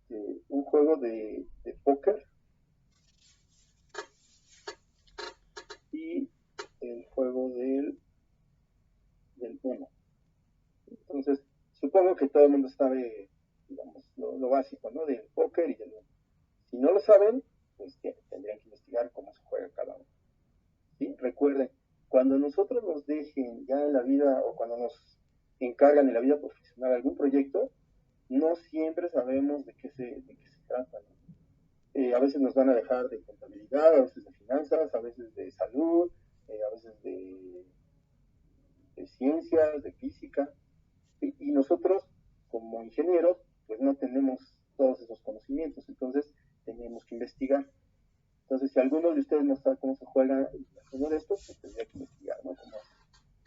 un juego de póker y el juego del uno. Entonces, supongo que todo el mundo sabe, digamos, lo básico, ¿no? Del póker y del uno. Si no lo saben, pues tendrían que investigar cómo se juega cada uno. ¿Sí? Recuerden, cuando nosotros nos dejen ya en la vida o cuando nos encargan en la vida profesional algún proyecto, no siempre sabemos de qué se trata, ¿no? A veces nos van a dejar de contabilidad, a veces de finanzas, a veces de salud, a veces de ciencias, de física, y nosotros como ingenieros pues no tenemos todos esos conocimientos, entonces tenemos que investigar. Entonces, si alguno de ustedes no sabe cómo se juega uno de estos, pues tendría que investigar, ¿no?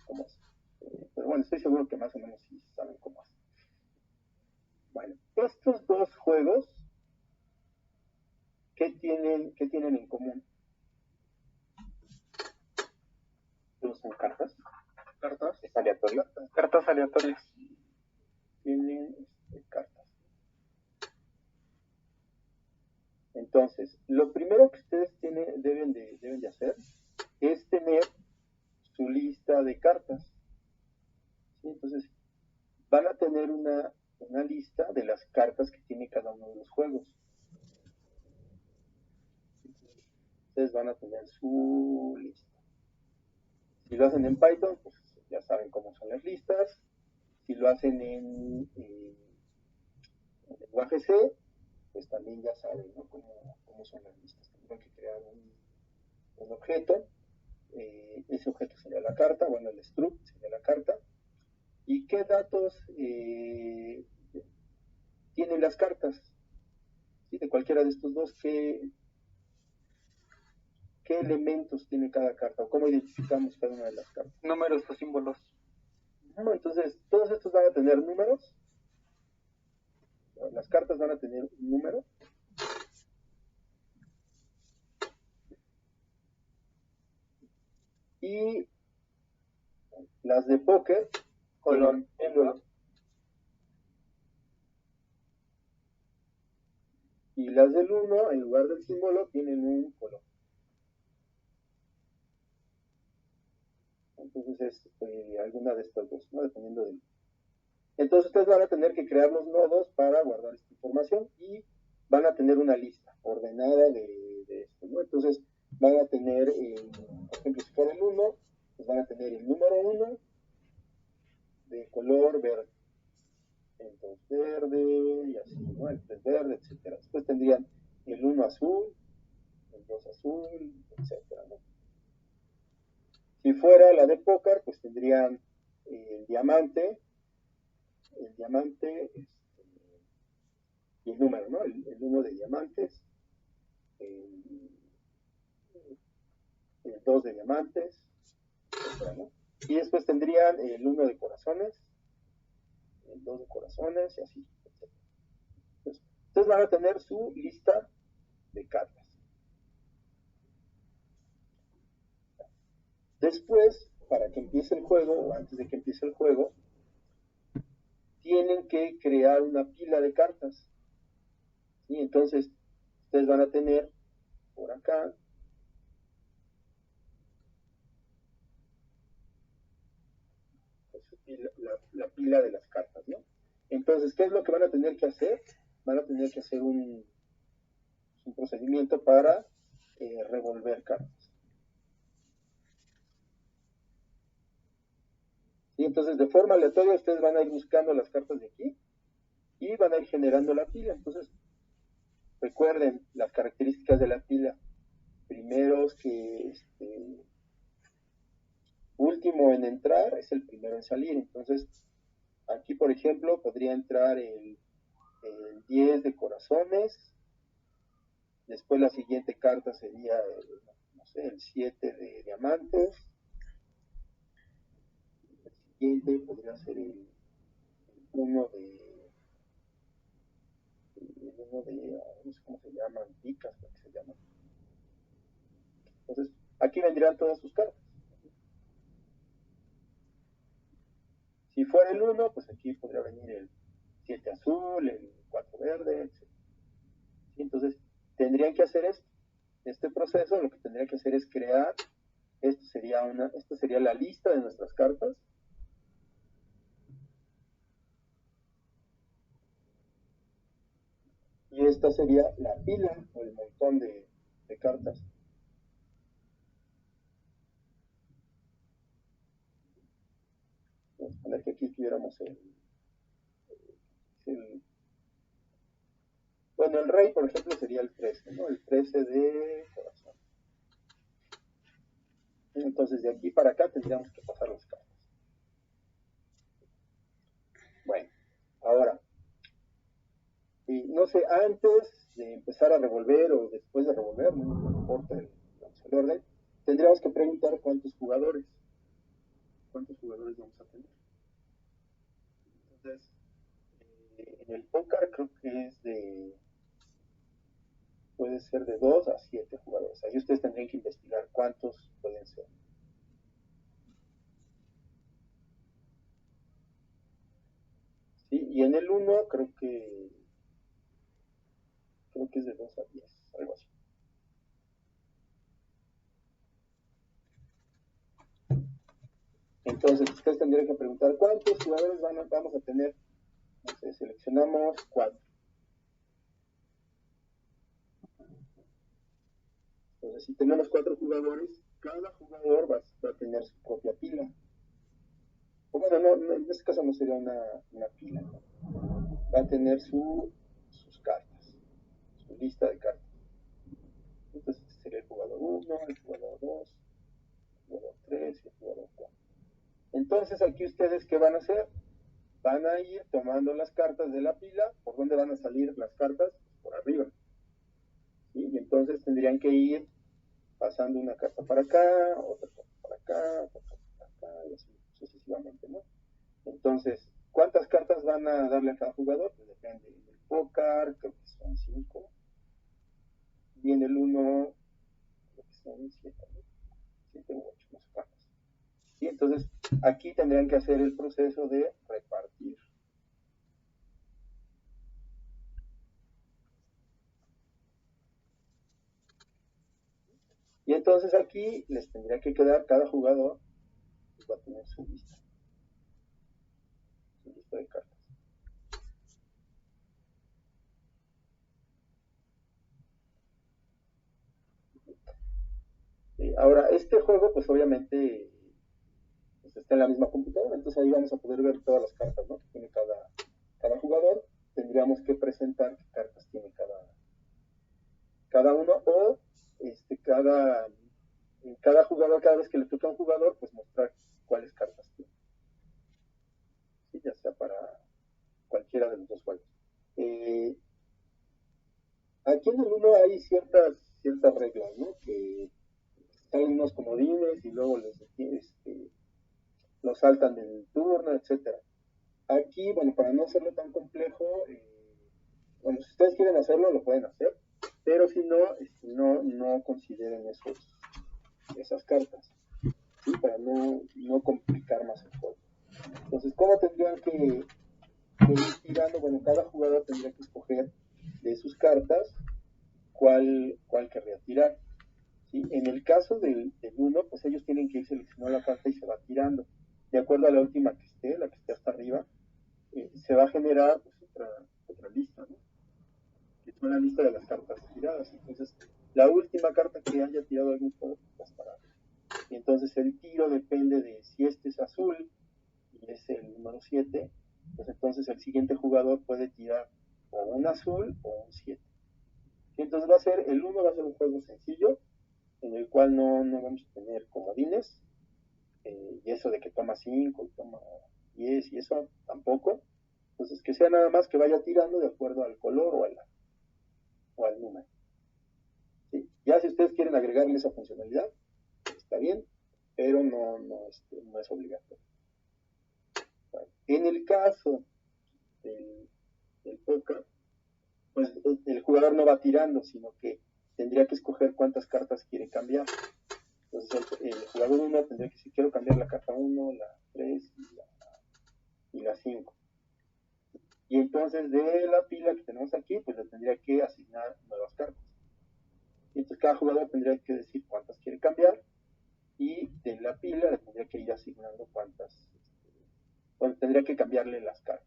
Cómo es. Pero bueno, estoy seguro que más o menos sí saben cómo es. Bueno, estos dos juegos, ¿qué tienen en común? ¿Son cartas? ¿Cartas? ¿Es aleatorio? Cartas aleatorias. Tienen cartas. Entonces, lo primero que ustedes deben de hacer es tener su lista de cartas. ¿Sí? Entonces, van a tener una lista de las cartas que tiene cada uno de los juegos. Ustedes van a tener su lista. Si lo hacen en Python, pues ya saben cómo son las listas. Si lo hacen en lenguaje C, pues también ya saben, ¿no? cómo son las listas. Tendrán que crear un objeto. Ese objeto sería la carta, bueno, el struct sería la carta. ¿Y qué datos tienen las cartas? ¿Sí? De cualquiera de estos dos, ¿qué elementos tiene cada carta? ¿O cómo identificamos cada una de las cartas? Números o símbolos. Entonces, todos estos van a tener números. Las cartas van a tener un número. Y las de póker, color. Y las del 1, en lugar del símbolo, tienen un color. Entonces es alguna de estas dos, ¿no? Dependiendo del. Entonces ustedes van a tener que crear los nodos para guardar esta información y van a tener una lista ordenada de esto, ¿no? Entonces van a tener, por ejemplo, si fuera el 1, pues van a tener el número 1 de color verde. Entonces verde y así, ¿no? El 3 verde, etcétera. Después tendrían el 1 azul, el 2 azul, etcétera, ¿no? Si fuera la de póker, pues tendrían el diamante y el número, ¿no? El 1 de diamantes, el 2 de diamantes, etcétera, ¿no? Y después tendrían el 1 de corazones, el 2 de corazones y así, etcétera. Entonces van a tener su lista de cartas. Después, para que empiece el juego, o antes de que empiece el juego, tienen que crear una pila de cartas. ¿Sí? Entonces, ustedes van a tener por acá la pila de las cartas, ¿no? Entonces, ¿qué es lo que van a tener que hacer? Van a tener que hacer un procedimiento para revolver cartas. ¿Sí? Entonces, de forma aleatoria, ustedes van a ir buscando las cartas de aquí y van a ir generando la pila. Entonces, recuerden las características de la pila. Primeros que último en entrar es el primero en salir. Entonces, aquí, por ejemplo, podría entrar el 10 de corazones. Después la siguiente carta sería, no sé, el 7 de diamantes. El siguiente podría ser el 1 no sé cómo se llaman, picas, creo que se llaman. Entonces, aquí vendrían todas sus cartas. Si fuera el 1, pues aquí podría venir el 7 azul, el 4 verde, etc. Entonces, tendrían que hacer esto. Este proceso lo que tendría que hacer es crear, esta sería la lista de nuestras cartas. Y esta sería la pila o el montón de cartas. Vamos a poner que aquí tuviéramos bueno, el rey, por ejemplo, sería el 13, ¿no? El 13 de corazón. Entonces, de aquí para acá tendríamos que pasar las cartas. Bueno, ahora, no sé, antes de empezar a revolver o después de revolver, no importa el orden, tendríamos que preguntar cuántos jugadores vamos a tener. Entonces, en el póker creo que puede ser de 2 a 7 jugadores. Ahí ustedes tendrían que investigar cuántos pueden ser. ¿Sí? Y en el 1 creo que es de 2 a 10, algo así. Entonces, ustedes tendrían que preguntar cuántos jugadores vamos a tener. Entonces, seleccionamos 4. Entonces, si tenemos 4 jugadores, cada jugador va a tener su propia pila. O bueno, no, en este caso no sería una pila, ¿no? Va a tener sus cartas, su lista de cartas. Entonces, este sería el jugador 1, el jugador 2, el jugador 3 y el jugador 4. Entonces, aquí ustedes, ¿qué van a hacer? Van a ir tomando las cartas de la pila. ¿Por dónde van a salir las cartas? Por arriba. ¿Sí? Y entonces tendrían que ir pasando una carta para acá, otra carta para acá, otra carta para acá, y así sucesivamente, ¿no? Entonces, ¿cuántas cartas van a darle a cada jugador? Pues depende del póker, creo que son 5. Y en el 1, creo que son 7, ¿no? 7 u 8, no sé cuántas. Y entonces, aquí tendrían que hacer el proceso de repartir. Y entonces aquí les tendría que quedar, cada jugador va a tener su lista de cartas. Ahora, este juego, pues obviamente pues, está en la misma computadora, entonces ahí vamos a poder ver todas las cartas, ¿no? Que tiene cada jugador. Tendríamos que presentar qué cartas tiene cada uno, o cada jugador, cada vez que le toca a un jugador, pues mostrar cuáles cartas tiene. ¿Sí? Ya sea para cualquiera de los dos juegos. Aquí en el 1 hay ciertas reglas, ¿no? Que salen unos comodines y luego los saltan del turno, etcétera. Aquí, bueno, para no hacerlo tan complejo, bueno, si ustedes quieren hacerlo, lo pueden hacer, pero si no, no consideren esas cartas, ¿sí? Para no complicar más el juego. Entonces, ¿cómo tendrían que ir tirando? Bueno, cada jugador tendría que escoger de sus cartas cuál querría tirar. ¿Sí? En el caso del 1, pues ellos tienen que ir seleccionando la carta y se va tirando. De acuerdo a la última que esté, la que esté hasta arriba, se va a generar pues, otra lista, ¿no? Que es una lista de las cartas tiradas. Entonces, la última carta que haya tirado algún jugador va a estar arriba. Y entonces el tiro depende de si este es azul y es el número 7, pues entonces el siguiente jugador puede tirar o un azul o un 7. Y entonces el 1 va a ser un juego sencillo, en el cual no vamos a tener comodines, y eso de que toma 5 y toma 10 y eso tampoco. Entonces que sea nada más que vaya tirando de acuerdo al color o al número. ¿Sí? Ya si ustedes quieren agregarle esa funcionalidad, está bien, pero no es obligatorio. Bueno, en el caso del póker, pues el jugador no va tirando, sino que tendría que escoger cuántas cartas quiere cambiar. Entonces el jugador 1 tendría que decir, quiero cambiar la carta 1, la 3 y la 5. Y entonces de la pila que tenemos aquí, pues le tendría que asignar nuevas cartas. Y entonces cada jugador tendría que decir cuántas quiere cambiar, y de la pila le tendría que ir asignando cuántas, bueno, tendría que cambiarle las cartas.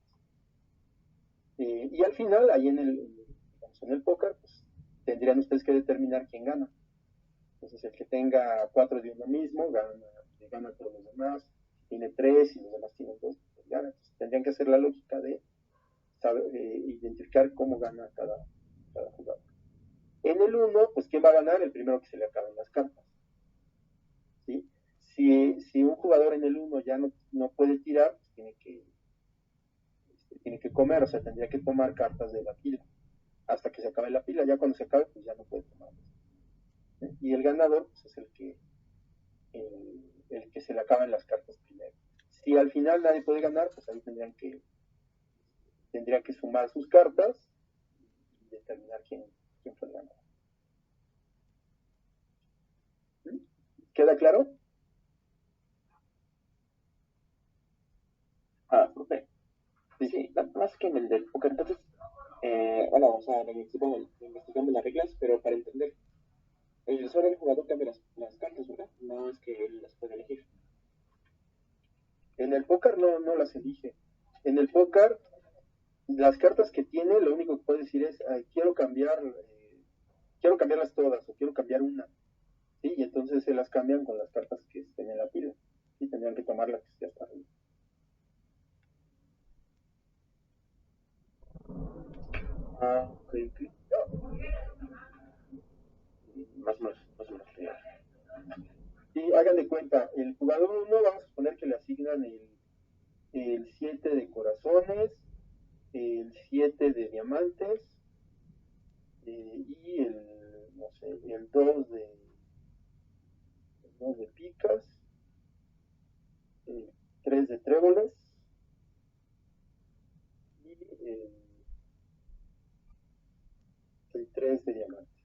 Y al final, ahí en el póker, pues tendrían ustedes que determinar quién gana. Entonces el que tenga 4 de uno mismo, gana todos los demás. Si tiene 3 y los demás tienen 2, pues gana. Entonces, tendrían que hacer la lógica de identificar cómo gana cada jugador. En el 1, pues ¿quién va a ganar? El primero que se le acaben las cartas. ¿Sí? Si un jugador en el 1 ya no puede tirar, pues tiene que comer, o sea, tendría que tomar cartas de la pila hasta que se acabe la pila. Ya cuando se acabe, pues ya no puede tomar. Y el ganador, pues es el que se le acaban las cartas primero. Si al final nadie puede ganar, pues ahí tendrían que sumar sus cartas y determinar quién fue el ganador. ¿Queda claro? Profe. Sí, más que en el del póker, entonces, bueno, o sea, investigamos las reglas, pero para entender, solo el jugador cambia las cartas, ¿verdad? No es que él las puede elegir. En el póker no las elige. En el póker, las cartas que tiene, lo único que puede decir es, quiero cambiarlas todas, o quiero cambiar una. ¿Sí? Y entonces se las cambian con las cartas que estén en la pila. Y tendrían que tomar la que esté hasta arriba. Ok. Más o menos. Y hagan de cuenta, el jugador 1, vamos a suponer que le asignan el 7 de corazones, el 7 de diamantes, y el 2 de picas, el 3 de tréboles, y el 3 de diamantes.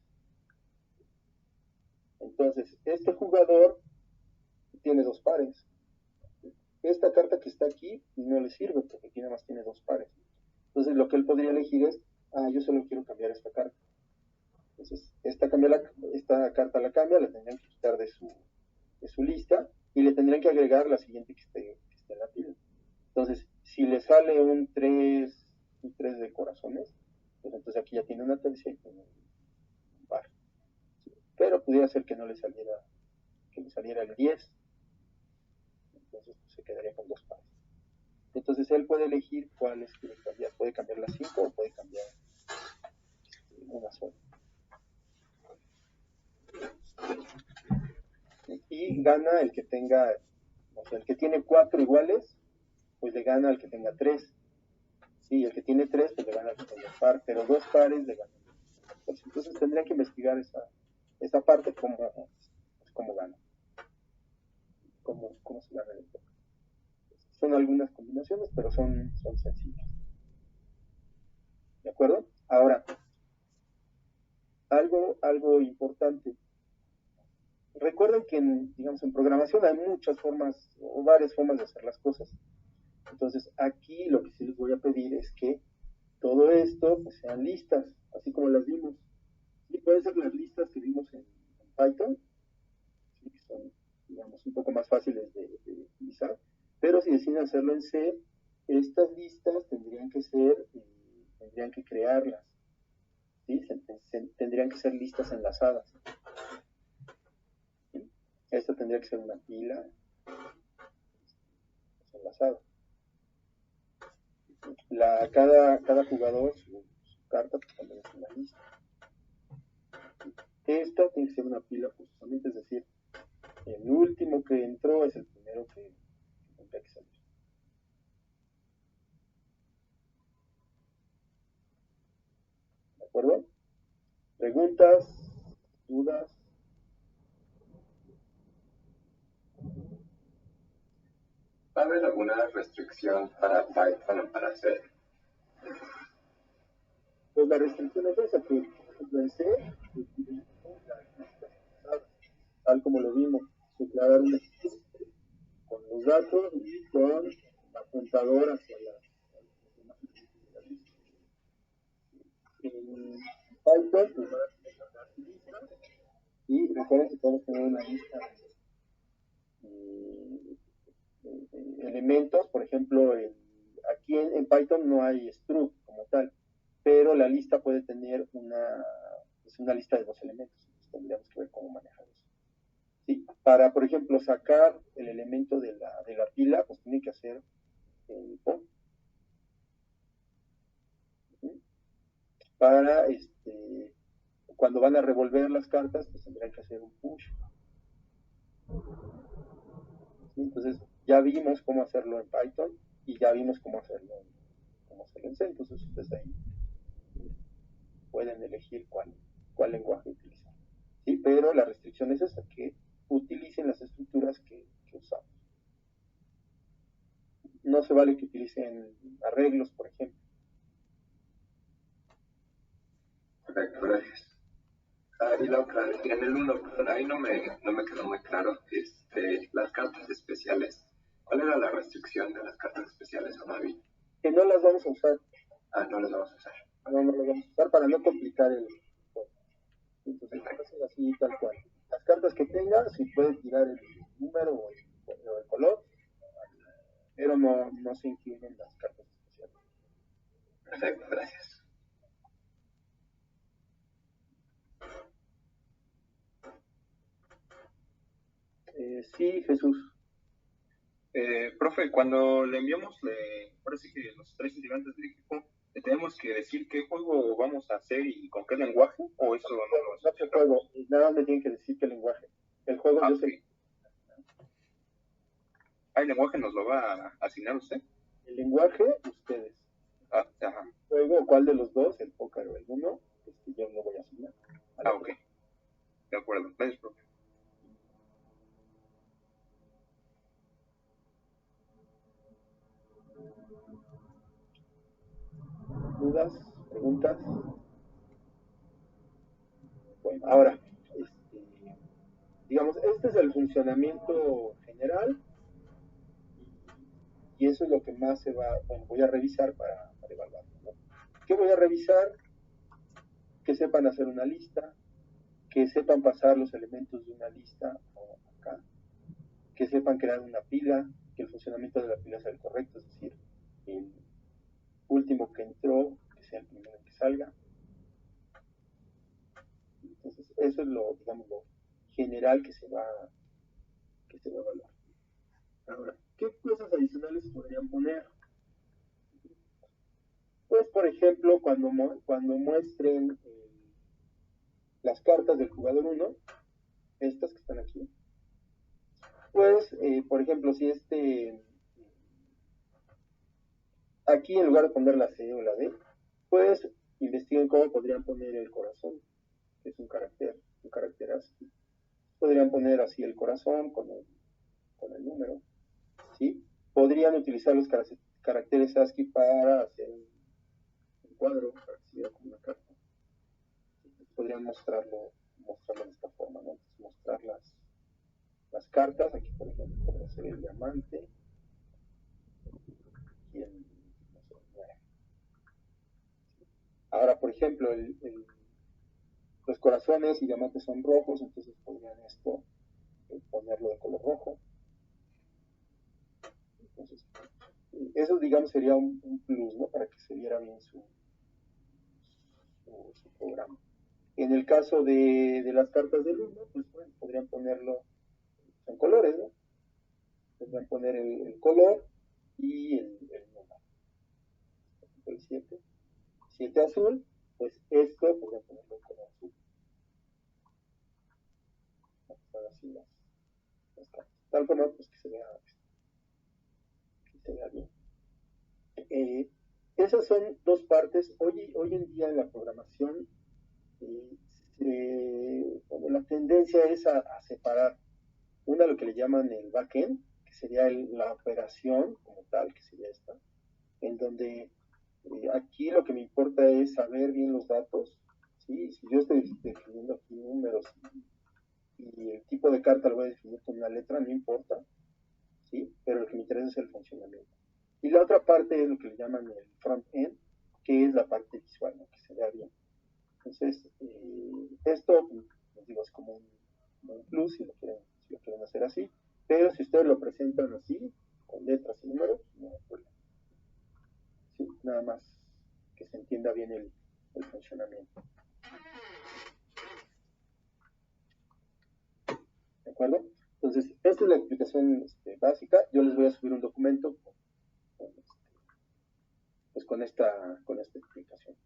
Entonces, este jugador tiene 2 pares. Esta carta que está aquí no le sirve porque aquí nada más tiene 2 pares. Entonces, lo que él podría elegir es, yo solo quiero cambiar esta carta. Entonces, esta carta la cambia, la tendrían que quitar de su lista y le tendrían que agregar la siguiente que esté en la pila. Entonces, si le sale un 3 de corazones, pues entonces aquí ya tiene una tercia y tiene un par. ¿Sí? Pero pudiera ser que le saliera el 10. Entonces pues, se quedaría con 2 pares. Entonces él puede elegir cuáles quiere cambiar. Puede cambiar las 5 o puede cambiar una sola. Y gana el que tenga, o sea, el que tiene 4 iguales, pues le gana al que tenga 3. Sí, el que tiene 3, pues le gana al que tenga par, pero 2 pares le ganan. Entonces tendrían que investigar esa parte, cómo gana, cómo se gana el juego. Son algunas combinaciones, pero son sencillas. ¿De acuerdo? Ahora, algo importante. Recuerden que en programación hay muchas formas o varias formas de hacer las cosas. Entonces, aquí lo que sí les voy a pedir es que todo esto pues, sean listas, así como las vimos. Sí, pueden ser las listas que vimos en Python, sí, que son, un poco más fáciles de utilizar, pero si deciden hacerlo en C, estas listas tendrían que crearlas, ¿sí? Tendrían que ser listas enlazadas. ¿Sí? Esta tendría que ser una pila enlazada. Cada jugador, su carta pues, también es una lista. Esta tiene que ser una pila forzosamente, es decir, el último que entró es el primero que tendría que salir. ¿De acuerdo? ¿Preguntas? ¿Dudas? ¿Va a haber alguna restricción para Python o para C? Pues la restricción es esa, que por ejemplo en C, tal como lo vimos, declarar un equipo con los datos y con la contadora hacia la lista. Python pues van a tener que cargar su lista y recuerden que podemos tener una lista de elementos. Por ejemplo, aquí en Python no hay struct como tal, pero la lista puede tener una lista de 2 elementos. Entonces tendríamos que ver cómo manejar eso. ¿Sí? Para, por ejemplo, sacar el elemento de la pila, pues tiene que hacer el POP. ¿Sí? Para cuando van a revolver las cartas, pues tendrán que hacer un push. ¿Sí? Entonces ya vimos cómo hacerlo en Python y ya vimos cómo hacerlo en C. Entonces ustedes ahí pueden elegir cuál lenguaje utilizar. ¿Sí? Pero la restricción es esa, que utilicen las estructuras que usamos. No se vale que utilicen arreglos, por ejemplo. Correcto, gracias. Y la otra, en el 1, perdón, ahí no me quedó muy claro, las cartas especiales. ¿Cuál era la restricción de las cartas especiales, Amavi? Que no las vamos a usar. No las vamos a usar. No las vamos a usar para no complicar el juego. Entonces, así tal cual. Las cartas que tenga, si puede tirar el número o el color, pero no se incluyen las cartas especiales. Perfecto, gracias. Sí, Jesús. Profe, cuando le enviamos, parece que los 3 integrantes del equipo, le tenemos que decir qué juego vamos a hacer y con qué lenguaje, o eso no lo No, qué juego, nada más me tienen que decir qué lenguaje. El juego yo sé. ¿El lenguaje nos lo va a asignar usted? El lenguaje, ustedes. Ajá. Juego, ¿cuál de los dos? El póker o el uno, yo no voy a asignar. Ok. De acuerdo. Gracias, profe. ¿Dudas? ¿Preguntas? Bueno, ahora, digamos, este es el funcionamiento general y eso es lo que más voy a revisar para evaluar, ¿no? ¿Qué voy a revisar? Que sepan hacer una lista, que sepan pasar los elementos de una lista acá, que sepan crear una pila, que el funcionamiento de la pila sea el correcto, es decir, el último que entró, que sea el primero que salga. Entonces, eso es lo general que se va a evaluar. Ahora, ¿qué cosas adicionales podrían poner? Pues, por ejemplo, cuando muestren las cartas del jugador 1, estas que están aquí, pues, por ejemplo, si aquí en lugar de poner la C o la D, pues investiguen cómo podrían poner el corazón, que es un carácter ASCII. Podrían poner así el corazón con el número, ¿sí? Podrían utilizar los caracteres ASCII para hacer un cuadro, para que se vea como una carta. Podrían mostrarlo de esta forma, ¿no? Entonces, mostrar las cartas. Aquí, por ejemplo, podría ser el diamante y el no sé, 9. Ahora, por ejemplo, los corazones y diamantes son rojos, entonces podrían ponerlo de color rojo. Entonces, eso, digamos, sería un plus, ¿no? Para que se viera bien su programa. En el caso de las cartas del 1, pues bueno, podrían ponerlo en colores, ¿no? Podrían poner el color y el número. El 7 azul, pues esto podrían ponerlo en color azul. Así las cartas. Tal forma, pues que se vea bien. Esas son dos partes. Hoy en día en la programación, la tendencia es a separar una, lo que le llaman el backend, que sería la operación como tal, que sería esta, en donde aquí lo que me importa es saber bien los datos, ¿sí? Si yo estoy definiendo aquí números y el tipo de carta lo voy a definir con una letra, no importa, ¿sí? Pero lo que me interesa es el funcionamiento. Y la otra parte es lo que le llaman el front-end, que es la parte visual, ¿no? Que se vea bien. Entonces, esto, les digo, es como un plus si lo quieren hacer así, pero si ustedes lo presentan así, con letras y números, no hay problema. Sí, nada más que se entienda bien el funcionamiento. ¿De acuerdo? Entonces, esta es la explicación básica. Yo les voy a subir un documento pues con esta explicación.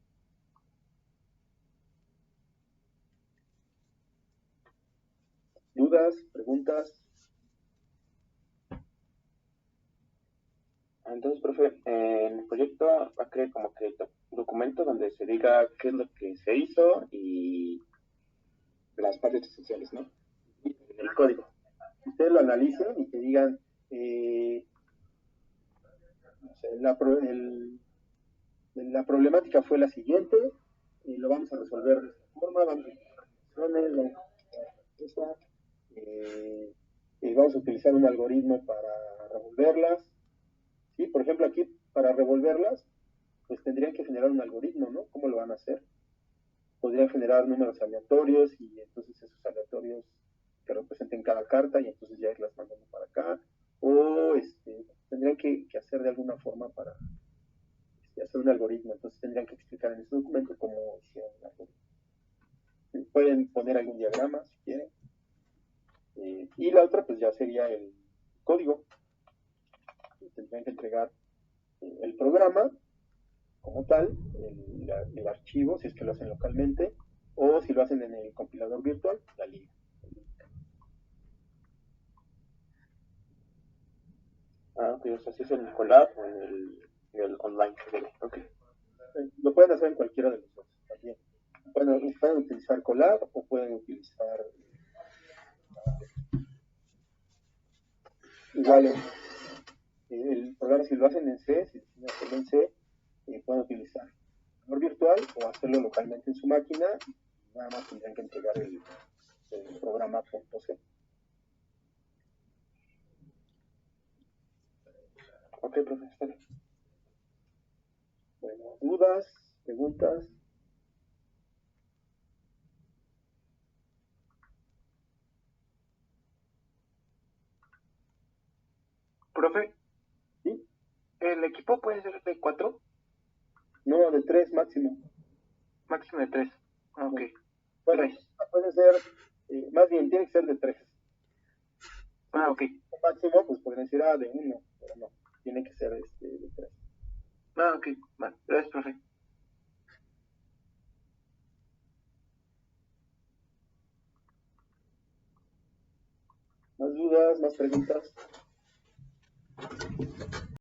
¿Dudas? ¿Preguntas? Entonces, profe, en el proyecto va a crear como que un documento donde se diga qué es lo que se hizo y las partes esenciales, ¿no? El código. Ustedes lo analicen y que digan, no sé, la problemática fue la siguiente, lo vamos a resolver de esta forma, vamos a vamos a utilizar un algoritmo para revolverlas. ¿Sí? Por ejemplo, aquí para revolverlas, pues tendrían que generar un algoritmo, ¿no? ¿Cómo lo van a hacer? Podrían generar números aleatorios y entonces esos aleatorios que representen cada carta y entonces ya irlas mandando para acá. O tendrían que hacer de alguna forma para hacer un algoritmo. Entonces tendrían que explicar en este documento cómo hicieron el algoritmo. Pueden poner algún diagrama si quieren. Y la otra pues ya sería el código. Tendrían que entregar el programa como tal, el archivo, si es que lo hacen localmente, o si lo hacen en el compilador virtual, la liga. Ok, o sea, si es en el Colab o en el online. Ok. Lo pueden hacer en cualquiera de los dos también. Pueden utilizar Colab o pueden utilizar igual el programa, si lo hacen en C, si deciden hacerlo en C, pueden utilizar el virtual o hacerlo localmente en su máquina, y nada más tendrían que entregar el programa .c. Ok, profesor. Bueno, ¿dudas? ¿Preguntas? Profe, ¿Sí? ¿el equipo puede ser de 4? No, de 3 máximo. Máximo de 3. Ok. Bueno, Tres. puede ser, más bien tiene que ser de 3. Ok. Máximo, pues podrían decir, de 1, pero no, tiene que ser de 3. Ok. Bueno, gracias, profe. ¿Más dudas? ¿Más preguntas?